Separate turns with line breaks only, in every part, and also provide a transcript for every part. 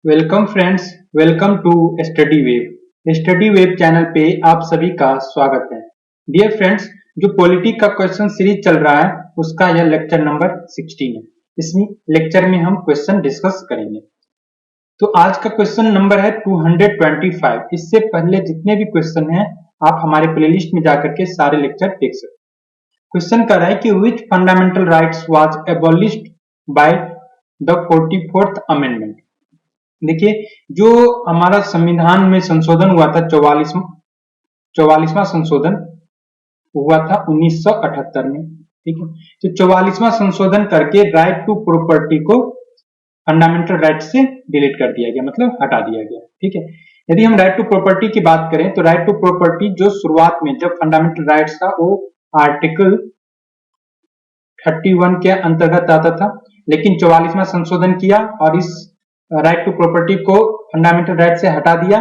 Welcome friends, welcome to study web. Study web channel पे आप सभी का स्वागत है। डियर फ्रेंड्स, जो पॉलिटी का क्वेश्चन सीरीज चल रहा है उसका यह लेक्चर नंबर 16 है। इस लेक्चर में हम क्वेश्चन डिस्कस करेंगे। तो आज का क्वेश्चन नंबर है 225। इससे पहले जितने भी क्वेश्चन हैं आप हमारे प्लेलिस्ट में जाकर के सारे लेक्चर देख सकते हैं। क्वेश्चन कर रहा है कि which fundamental rights was abolished by the 44th amendment. देखिए, जो हमारा संविधान में संशोधन हुआ था 44वां संशोधन हुआ था 1978 में। ठीक है, तो 44वां संशोधन करके राइट टू प्रॉपर्टी को फंडामेंटल राइट से डिलीट कर दिया गया, मतलब हटा दिया गया। ठीक है, यदि हम राइट टू प्रॉपर्टी की बात करें तो राइट टू प्रॉपर्टी जो शुरुआत में जब फंडामेंटल राइट्स था वो आर्टिकल 31 के अंतर्गत आता था, लेकिन 44वां संशोधन किया और इस राइट टू प्रॉपर्टी को फंडामेंटल राइट से हटा दिया।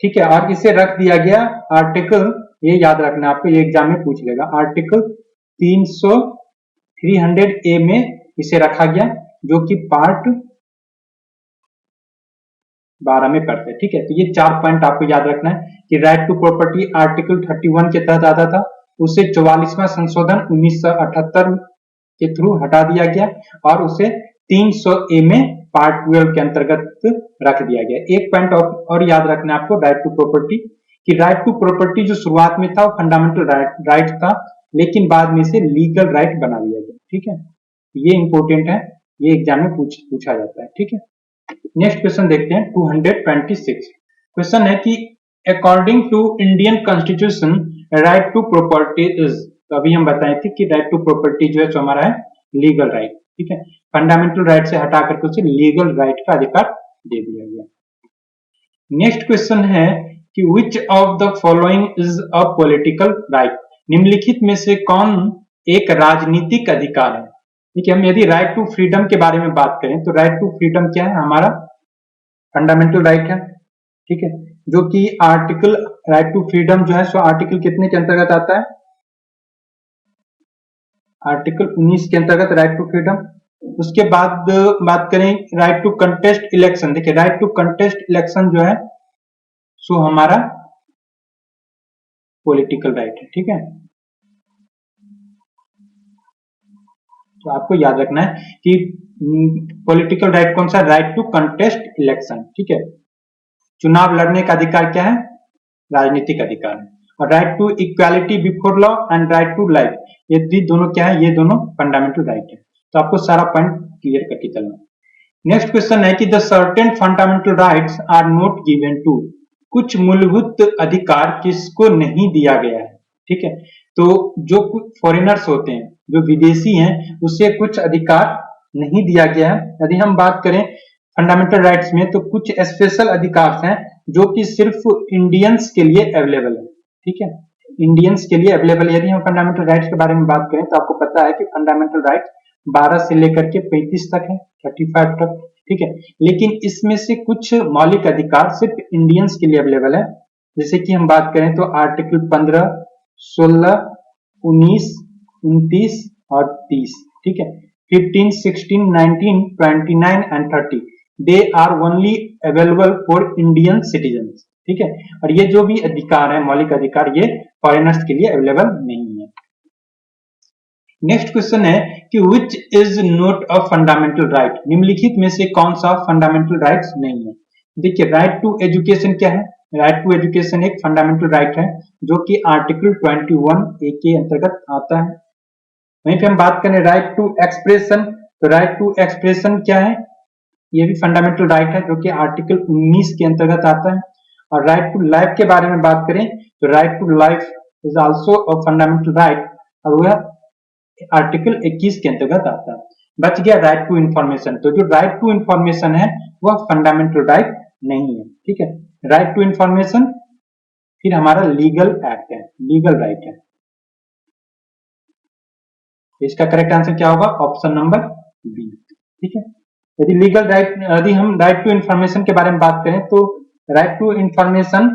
ठीक है, और इसे रख दिया गया आर्टिकल, ये याद रखना आपको, ये एग्जाम में पूछ लेगा, आर्टिकल 300 में इसे रखा गया, जो कि पार्ट 12 में पड़ता है। ठीक है, तो ये 4 पॉइंट आपको याद रखना है कि राइट टू प्रॉपर्टी आर्टिकल 31 के तहत आता था, उसे 44वां संशोधन 1978 के थ्रू हटा दिया गया और उसे 300A में पार्ट 12 के अंतर्गत रख दिया गया। एक पॉइंट और याद रखना है आपको राइट टू प्रॉपर्टी, कि राइट टू प्रॉपर्टी जो शुरुआत में था वो फंडामेंटल राइट था, लेकिन बाद में से लीगल राइट बना दिया गया। ठीक है, ये इंपॉर्टेंट है, ये एग्जाम में पूछा जाता है। ठीक है, नेक्स्ट क्वेश्चन देखते हैं 226। क्वेश्चन है कि according to Indian constitution right to property is, तो अभी हम बताए थे कि राइट टू प्रॉपर्टी जो है सो हमारा है लीगल राइट। ठीक है, फंडामेंटल राइट से हटा करके उसे लीगल राइट का अधिकार दे दिया गया। नेक्स्ट क्वेश्चन है कि which of the following is a political right, निम्नलिखित में से कौन एक राजनीतिक अधिकार है। ठीक है, हम यदि राइट टू फ्रीडम के बारे में बात करें तो राइट टू फ्रीडम क्या है, हमारा फंडामेंटल राइट है। ठीक है, जो कि आर्टिकल राइट टू फ्रीडम जो है सो आर्टिकल कितने के अंतर्गत आता है, आर्टिकल 19 के अंतर्गत राइट टू फ्रीडम। उसके बाद बात करें राइट टू कंटेस्ट इलेक्शन। देखिए, राइट टू कंटेस्ट इलेक्शन जो है सो हमारा पॉलिटिकल राइट है। ठीक है, तो आपको याद रखना है कि पॉलिटिकल राइट कौन सा, राइट टू कंटेस्ट इलेक्शन। ठीक है, चुनाव लड़ने का अधिकार क्या है, राजनीतिक अधिकार है। और right to equality before law and right to life, ये दोनों क्या है, ये दोनों फंडामेंटल राइट है। तो आपको सारा पॉइंट क्लियर करके चलना। नेक्स्ट क्वेश्चन है कि the certain fundamental rights are not given to, कुछ मूलभूत अधिकार किसको नहीं दिया गया है। ठीक है, तो जो कुछ फॉरेनर्स होते हैं, जो विदेशी हैं, उसे कुछ अधिकार नहीं दिया गया है। यदि हम बात करें फंडामेंटल राइट्स में तो कुछ स्पेशल अधिकार हैं जो कि सिर्फ इंडियंस के लिए अवेलेबल है। ठीक है, इंडियंस के लिए अवेलेबल। यदि हम फंडामेंटल राइट्स के बारे में बात करें तो आपको पता है कि फंडामेंटल राइट्स 12 से लेकर के 35 तक है, 35 तक। ठीक है, लेकिन इसमें से कुछ मौलिक अधिकार सिर्फ इंडियंस के लिए अवेलेबल है। जैसे कि हम बात करें तो आर्टिकल 15, 16, 19, 29 और 30। ठीक है, 15, 16, 19, 29 and 30 they are only available for Indian citizen. ठीक है, और ये जो भी अधिकार है, मौलिक अधिकार, ये फॉरेनर्स के लिए अवेलेबल नहीं है। नेक्स्ट क्वेश्चन है कि which is not a fundamental right, निम्नलिखित में से कौन सा फंडामेंटल राइट्स नहीं है। देखिए, राइट टू एजुकेशन क्या है, राइट टू एजुकेशन एक फंडामेंटल राइट है जो कि आर्टिकल 21A के अंतर्गत आता है। वहीं पे हम बात करें राइट टू एक्सप्रेशन, तो राइट टू एक्सप्रेशन क्या है, ये भी फंडामेंटल राइट है जो कि आर्टिकल 19 के अंतर्गत आता है। और राइट टू लाइफ के बारे में बात करें तो right to life is also a fundamental right और वह आर्टिकल 21 के अंतर्गत आता है। बच गया राइट टू इंफॉर्मेशन, तो जो राइट टू इंफॉर्मेशन है वह फंडामेंटल राइट नहीं है। ठीक है, राइट टू इंफॉर्मेशन फिर हमारा लीगल एक्ट है, लीगल राइट है। इसका करेक्ट आंसर क्या होगा, ऑप्शन नंबर बी। ठीक है, यदि लीगल राइट, यदि हम राइट टू इंफॉर्मेशन के बारे में बात करें तो राइट टू इंफॉर्मेशन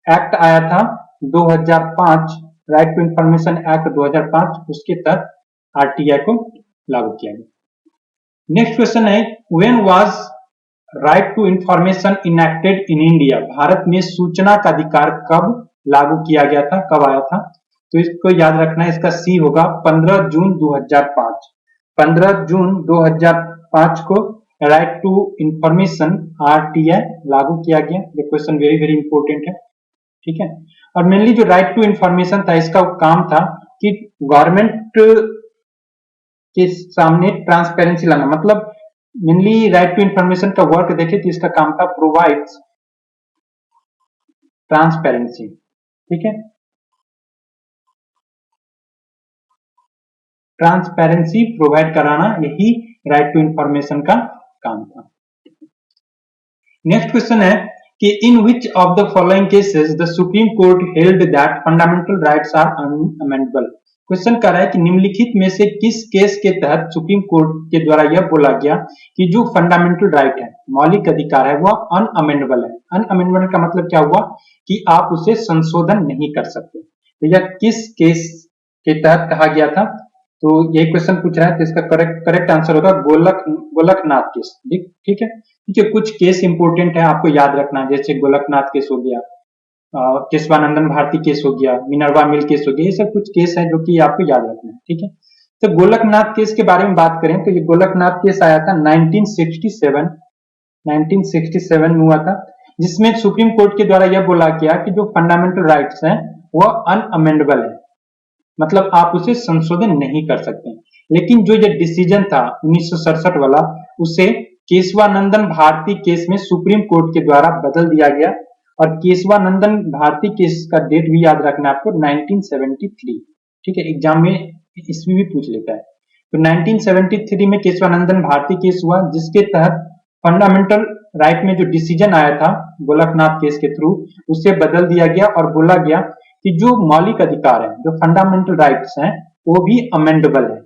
एक्ट आया था 2005, राइट टू इंफॉर्मेशन एक्ट 2005, उसके तहत आरटीआई को लागू किया गया। नेक्स्ट क्वेश्चन है when was right to information enacted in India, Bharat में सूचना का अधिकार कब लागू किया गया था, कब आया था? तो इसको याद रखना है, इसका सी होगा 15 जून 2005। 15 जून 2005 को राइट टू इंफॉर्मेशन आरटीआई लागू किया गया। ये क्वेश्चन वेरी वेरी इंपॉर्टेंट है, ठीक है। और मेनली जो राइट टू इंफॉर्मेशन था, इसका काम था कि गवर्नमेंट के सामने ट्रांसपेरेंसी लाना, मतलब मेनली राइट टू इंफॉर्मेशन का वर्क देखे तो इसका काम था प्रोवाइड्स ट्रांसपेरेंसी, ठीक है, ट्रांसपेरेंसी प्रोवाइड कराना, यही राइट टू इंफॉर्मेशन का काम था। नेक्स्ट क्वेश्चन है कि in which of the following cases the supreme Court held that fundamental rights are unamendable. Question कर रहा है कि निम्नलिखित में से किस केस के तहत सुप्रीम कोर्ट के द्वारा यह बोला गया कि जो फंडामेंटल राइट है, मौलिक अधिकार है, वह अनअमेंडेबल है। अनअमेंडेबल का मतलब क्या हुआ कि आप उसे संशोधन नहीं कर सकते। तो यह किस केस के तहत कहा गया था? तो ये क्वेश्चन पूछ रहा है, तो इसका करेक्ट आंसर होगा गोलकनाथ केस, ठीक है। ठीक है, कुछ केस इंपोर्टेंट है, आपको याद रखना, जैसे गोलकनाथ केस हो गया, केशवानंदन भारती केस हो गया, मिनर्वा मिल केस हो गया, ये सब कुछ केस है जो कि आपको याद रखना है, ठीक है। तो गोलकनाथ केस के बारे में बात करें तो ये गोलकनाथ केस आया था 1967 में हुआ था, जिसमें सुप्रीम कोर्ट के द्वारा यह बोला गया कि जो फंडामेंटल राइट्स हैं वह अनअमेंडेबल है, मतलब आप उसे संशोधन नहीं कर सकते। लेकिन जो ये डिसीजन था 1967 वाला, उसे केशवानंदन भारती केस में सुप्रीम कोर्ट के द्वारा बदल दिया गया। और केशवानंदन भारती केस का डेट भी याद रखना आपको, 1973, ठीक है, एग्जाम में इसमें भी पूछ लेता है। तो 1973 में केशवानंदन भारती केस हुआ, जिसके तहत फंडामेंटल राइट में जो डिसीजन आया था गोलकनाथ केस के थ्रू, उसे बदल दिया गया और बोला गया कि जो मौलिक अधिकार है, जो फंडामेंटल राइट्स हैं, वो भी अमेंडेबल है,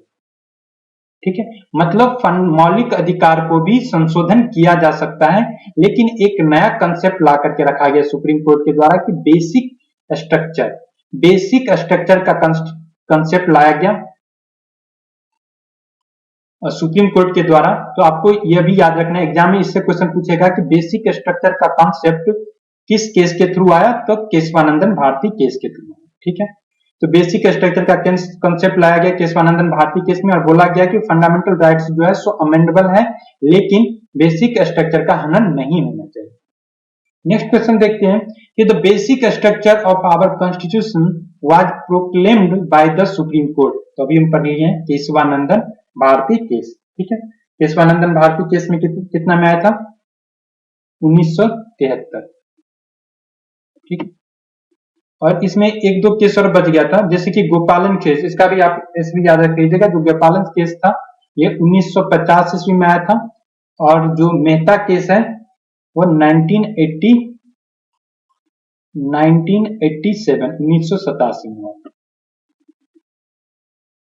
ठीक है। मतलब मौलिक अधिकार को भी संशोधन किया जा सकता है, लेकिन एक नया कंसेप्ट ला करके रखा गया सुप्रीम कोर्ट के द्वारा कि बेसिक स्ट्रक्चर का कंसेप्ट लाया गया सुप्रीम कोर्ट के द्वारा। तो आपको यह भी याद रखना है, एग्जाम में इससे क्वेश्चन पूछेगा कि बेसिक स्ट्रक्चर का कॉन्सेप्ट किस केस के थ्रू आया, तो केशवानंदन भारती केस के थ्रू, ठीक है। तो बेसिक स्ट्रक्चर का कंसेप्ट लाया गया केशवानंदन भारती केस में और बोला गया कि फंडामेंटल राइट्स जो है सो अमेंडेबल है, लेकिन बेसिक स्ट्रक्चर का हनन नहीं होना चाहिए। नेक्स्ट क्वेश्चन देखते हैं कि the basic structure of our constitution was proclaimed by the supreme court. तो अभी हम पढ़ लिए हैं केशवानंदन भारती केस, ठीक है। केशवानंदन भारती केस में कितना में आया था? 1973, ठीक। और इसमें एक दो केस और बच गया था, जैसे कि गोपालन केस, इसका भी आप इसमें याद रख लीजिएगा। जो गोपालन केस था ये 1950 ईस्वी में आया था, और जो मेहता केस है वो 1987 में हुआ।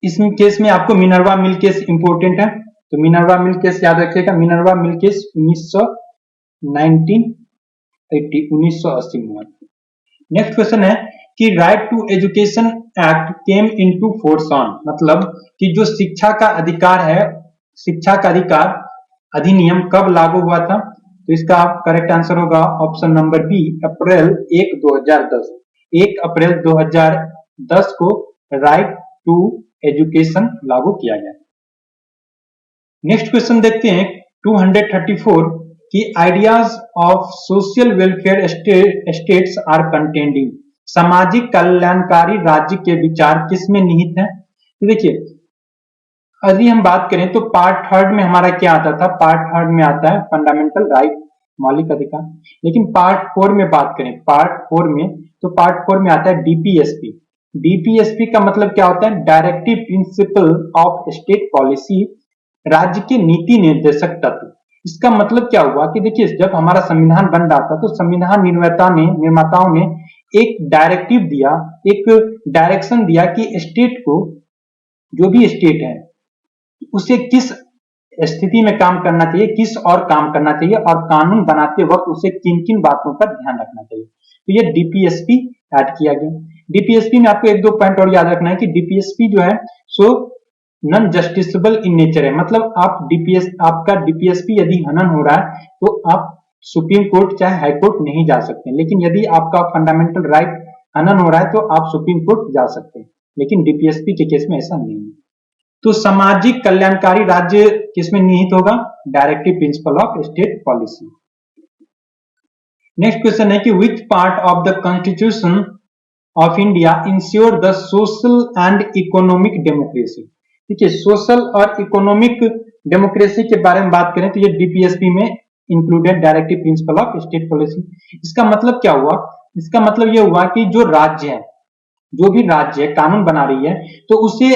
इस केस में आपको मिनर्वा मिल केस इंपोर्टेंट है, तो मिनर्वा मिल केस याद रखिएगा। मिनर्वा मिल केस 1980 में हुआ। नेक्स्ट क्वेश्चन है कि right to education act came into force on, मतलब कि जो शिक्षा का अधिकार है, शिक्षा का अधिकार अधिनियम कब लागू हुआ था? तो इसका करेक्ट आंसर होगा ऑप्शन नंबर बी, अप्रैल 1 2010। 1 अप्रैल 2010 को राइट टू एजुकेशन लागू किया गया। नेक्स्ट क्वेश्चन देखते हैं 234 की ideas of social welfare states are contending, सामाजिक कल्याणकारी राज्य के विचार किसमें निहित है? तो देखिए, यदि हम बात करें तो पार्ट थर्ड में हमारा क्या आता था? पार्ट थर्ड में आता है फंडामेंटल राइट, मौलिक अधिकार। लेकिन पार्ट 4 में बात करें, पार्ट 4 में, तो पार्ट 4 में आता है डीपीएसपी। डीपीएसपी का मतलब क्या होता है? Directive principle of state policy, राज्य के नीति निर्देशक तत्व। इसका मतलब क्या हुआ कि देखिए, जब हमारा संविधान बन रहा था तो संविधान निर्माताओं ने एक डायरेक्टिव दिया, एक डायरेक्शन दिया कि स्टेट को, जो भी स्टेट है, उसे किस स्थिति में काम करना चाहिए, किस और काम करना चाहिए, और कानून बनाते वक्त उसे किन किन बातों पर ध्यान रखना चाहिए। तो ये डीपीएसपी ऐड किया गया। डीपीएसपी में आपको एक दो पॉइंट और याद रखना है कि डीपीएसपी जो है so non justiciable in nature है, मतलब आपका डीपीएसपी यदि हनन हो रहा है तो आप सुप्रीम कोर्ट चाहे हाई कोर्ट नहीं जा सकते, लेकिन यदि आपका फंडामेंटल राइट हनन हो रहा है तो आप सुप्रीम कोर्ट जा सकते हैं, लेकिन डीपीएसपी के केस में ऐसा नहीं है। तो सामाजिक कल्याणकारी राज्य किसमें निहित होगा? Directive principle of state policy. Next question है कि which part of the constitution of India ensure the social and economic democracy. ठीक है, सोशल और इकोनॉमिक डेमोक्रेसी के बारे में बात करें तो ये डीपीएसपी में included directive principle of state policy. इसका मतलब क्या हुआ? इसका मतलब यह हुआ कि जो राज्य है, जो भी राज्य कानून बना रही है तो उसे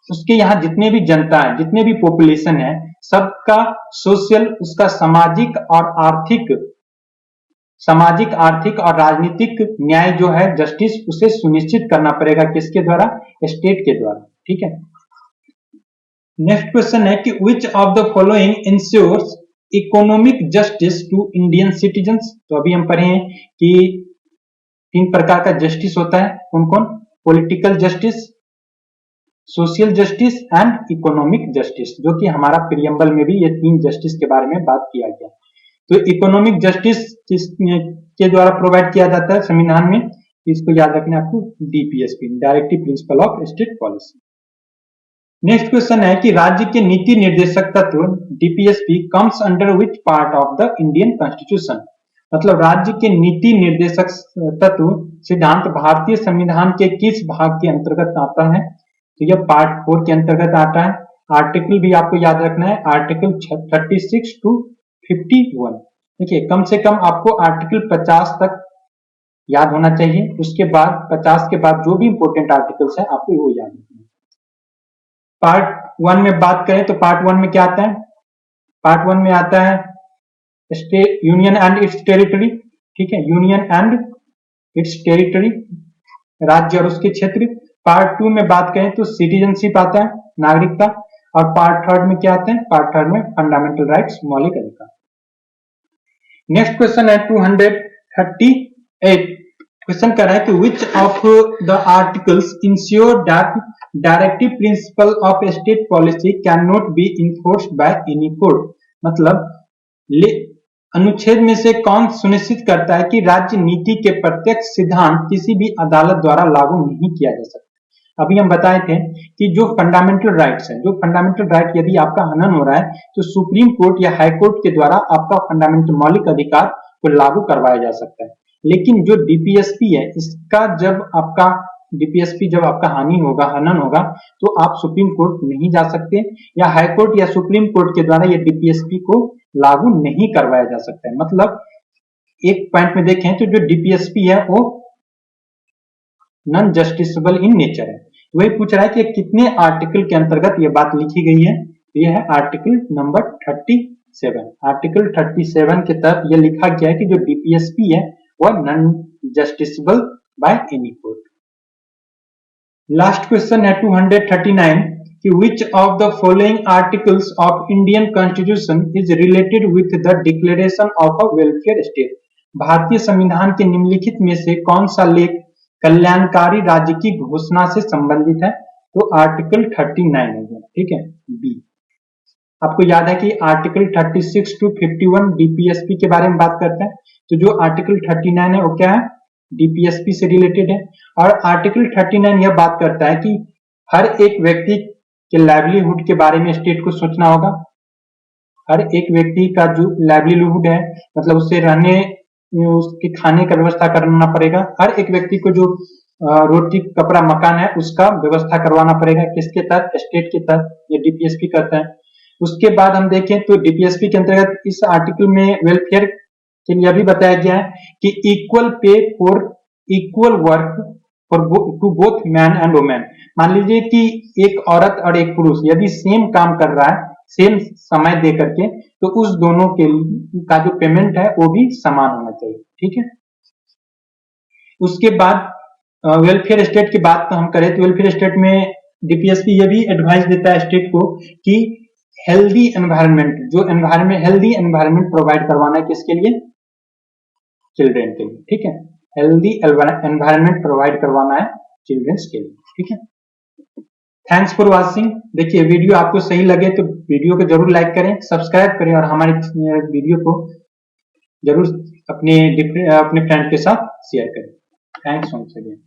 उसके यहाँ जितने भी जनता है, जितने भी पॉपुलेशन है, सबका सोशल, उसका सामाजिक आर्थिक और राजनीतिक न्याय जो है, जस्टिस, उसे सुनिश्चित करना पड़ेगा। किसके द्वारा? स्टेट के द्वारा। ठीक है। नेक्स्ट क्वेश्चन है कि which of the following ensures economic justice to Indian citizens. तो अभी हम पढ़े हैं कि 3 प्रकार का जस्टिस होता है, कौन कौन? Political justice, social justice and economic justice, जो कि हमारा प्रियम्बल में भी ये 3 जस्टिस के बारे में बात किया गया। तो इकोनॉमिक जस्टिस के द्वारा प्रोवाइड किया जाता है संविधान में, इसको याद रखना आपको, DPSP, directive principle of state policy. Next question है कि राज्य के नीति निर्देशक तत्व DPSP comes under which part of the Indian constitution. मतलब राज्य के नीति निर्देशक तत्व सिद्धांत भारतीय संविधान के किस भाग के अंतर्गत आता है? तो यह पार्ट 4 के अंतर्गत आता है। आर्टिकल भी आपको याद रखना है, आर्टिकल 36 टू 51। देखिए, कम से कम आपको आर्टिकल 50 तक याद होना चाहिए, उसके बाद 50 के बाद जो भी इंपोर्टेंट आर्टिकल्स है आपको वो याद रखना है। पार्ट 1 में बात करें तो पार्ट 1 में क्या आता है? पार्ट 1 में आता है state, union and it's territory. ठीक है, यूनियन एंड इट्स टेरिटरी, राज्य और उसके क्षेत्र। पार्ट 2 में बात करें तो सिटीजनशिप आता है, नागरिकता। और पार्ट 3 में क्या आता है? पार्ट 3 में फंडामेंटल राइट्स, मौलिक अधिकार। नेक्स्ट क्वेश्चन है 238। क्वेश्चन कर रहा है कि which of the articles ensure that directive principle of state policy can not be enforced by any court. मतलब अनुच्छेद में से कौन सुनिश्चित करता है कि राज्य नीति के प्रत्यक्ष सिद्धांत किसी भी अदालत द्वारा लागू नहीं किया जा सकता? अभी हम बताए थे कि जो फंडामेंटल राइट्स है, जो फंडामेंटल राइट यदि आपका हनन हो रहा है तो सुप्रीम कोर्ट या हाई कोर्ट के द्वारा आपका फंडामेंटल मौलिक अधिकार को लागू करवाया जा सकता है। लेकिन जो डीपीएसपी है, इसका जब आपका हानि होगा, हनन होगा, तो आप सुप्रीम कोर्ट नहीं जा सकते, या हाई कोर्ट या सुप्रीम कोर्ट के द्वारा ये डीपीएसपी को लागू नहीं करवाया जा सकता है। मतलब एक पॉइंट में देखें तो जो डीपीएसपी है वो नॉन जस्टिसबल इन नेचर है। वही पूछ रहा है कि कितने आर्टिकल के अंतर्गत ये बात लिखी गई है। ये है आर्टिकल नंबर 37। आर्टिकल 37 के तहत ये लिखा गया है कि जो डीपीएसपी है वह non justiciable by any court. Last question है 239 कि which of the following articles of Indian Constitution is related with the declaration of a welfare state। भारतीय संविधान के निम्नलिखित में से कौन सा लेख कल्याणकारी राज्य की घोषणा से संबंधित है? तो आर्टिकल 39 होगा। ठीक है, बी। आपको याद है कि आर्टिकल 36 टू 51 डीपीएसपी के बारे में बात करते हैं, तो जो आर्टिकल 39 है वो क्या है? डीपीएसपी से रिलेटेड है। और आर्टिकल 39 यह बात करता है कि हर एक व्यक्ति के लाइवलीहुड के बारे में स्टेट को सोचना होगा। हर एक व्यक्ति का जो लाइवलीहुड है, मतलब उससे रहने, उसके खाने का व्यवस्था करना पड़ेगा। हर एक व्यक्ति को जो रोटी, कपड़ा, मकान है उसका व्यवस्था करवाना पड़ेगा। किसके तहत? स्टेट के तहत। ये डीपीएसपी करता है। उसके बाद हम देखें तो डीपीएसपी के अंतर्गत इस आर्टिकल में वेलफेयर के लिए भी बताया गया है कि equal pay for equal work for to both man and women. मान लीजिए कि एक औरत और एक पुरुष यदि सेम काम कर रहा है, सेम समय दे करके, तो उस दोनों के का जो पेमेंट है वो भी समान होना चाहिए। ठीक है। उसके बाद वेलफेयर स्टेट की बात हम करें तो वेलफेयर स्टेट में डीपीएसपी ये भी एडवाइस देता है स्टेट को कि हेल्दी एनवायरनमेंट, जो एनवायरनमेंट, हेल्दी एनवायरनमेंट प्रोवाइड करवाना है किसके लिए? चिल्ड्रेन के लिए। ठीक है, हेल्दी एनवायरनमेंट प्रोवाइड करवाना है चिल्ड्रंस के लिए। ठीक है। Thanks for watching. देखिए वीडियो आपको सही लगे तो वीडियो को जरूर लाइक करें, सब्सक्राइब करें और हमारे वीडियो को जरूर अपने फ्रेंड के साथ शेयर करें। Thanks once again.